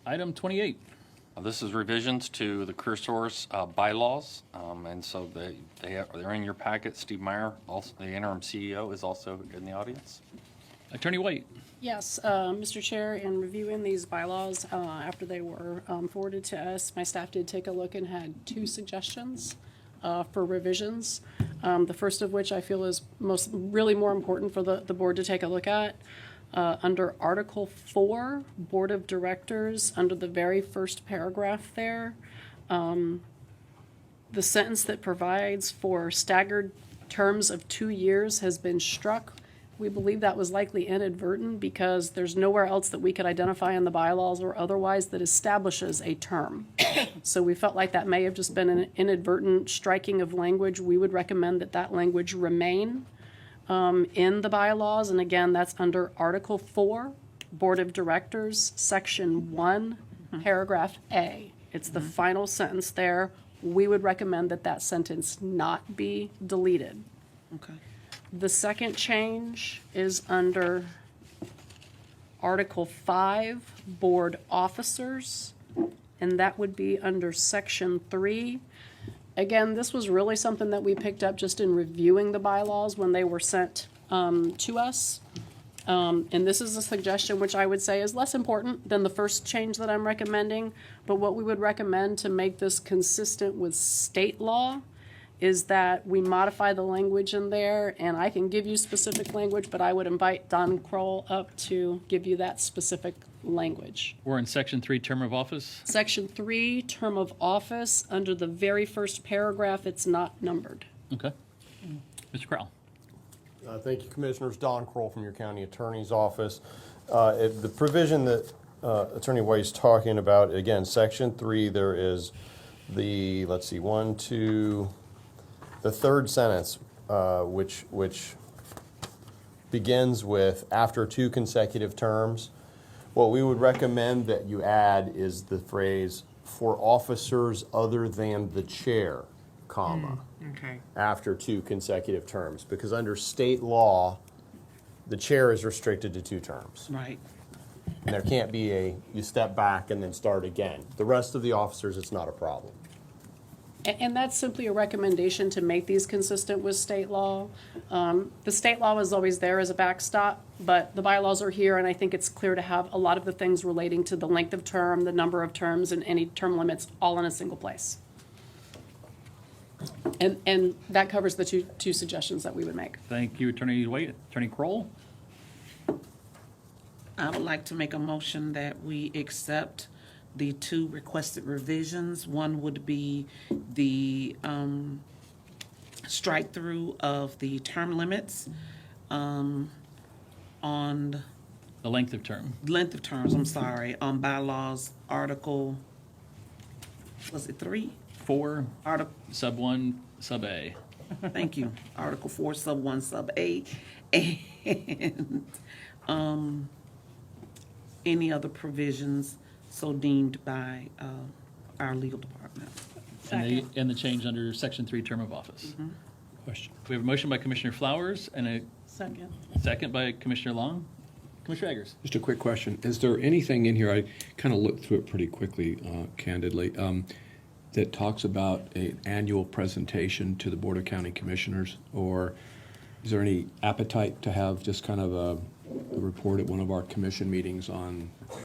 Item 28. This is revisions to the CareerSource bylaws, and so they're in your packet. Steve Meyer, also the interim CEO, is also in the audience. Attorney White. Yes, Mr. Chair, in reviewing these bylaws, after they were forwarded to us, my staff did take a look and had two suggestions for revisions. The first of which I feel is really more important for the board to take a look at. Under Article 4, Board of Directors, under the very first paragraph there, the sentence that provides for staggered terms of 2 years has been struck. We believe that was likely inadvertent because there's nowhere else that we could identify in the bylaws or otherwise that establishes a term. So we felt like that may have just been an inadvertent striking of language. We would recommend that language remain in the bylaws, and again, that's under Article 4, Board of Directors, Section 1, Paragraph A. It's the final sentence there. We would recommend that sentence not be deleted. Okay. The second change is under Article 5, Board Officers, and that would be under Section 3. Again, this was really something that we picked up just in reviewing the bylaws when they were sent to us. And this is a suggestion which I would say is less important than the first change that I'm recommending. But what we would recommend to make this consistent with state law is that we modify the language in there. And I can give you specific language, but I would invite Don Kroll up to give you that specific language. We're in Section 3, term of office. Section 3, term of office, under the very first paragraph, it's not numbered. Okay. Mr. Crowell. Thank you, Commissioners. Don Kroll from your County Attorney's Office. The provision that Attorney White is talking about, again, Section 3, there is the, let's see, the third sentence, which begins with after 2 consecutive terms. What we would recommend that you add is the phrase for officers other than the chair, comma, Okay. after 2 consecutive terms. Because under state law, the chair is restricted to 2 terms. Right. And there can't be you step back and then start again. The rest of the officers, it's not a problem. And that's simply a recommendation to make these consistent with state law. The state law is always there as a backstop, but the bylaws are here, and I think it's clear to have a lot of the things relating to the length of term, the number of terms, and any term limits all in a single place. And that covers the two suggestions that we would make. Thank you, Attorney White. Attorney Kroll. I would like to make a motion that we accept the 2 requested revisions. One would be the strike through of the term limits on The length of term. length of terms, I'm sorry, on bylaws article, was it 3? 4, Article, sub 1, sub A. thank you, Article 4, sub 1, sub A, and any other provisions so deemed by our legal department. And the change under Section 3, term of office. Question. We have a motion by Commissioner Flowers and a second by Commissioner Long. Commissioner Eggers. Just a quick question. Is there anything in here, I kind of looked through it pretty quickly, candidly, that talks about an annual presentation to the Board of County Commissioners? Or is there any appetite to have just kind of a report at one of our commission meetings on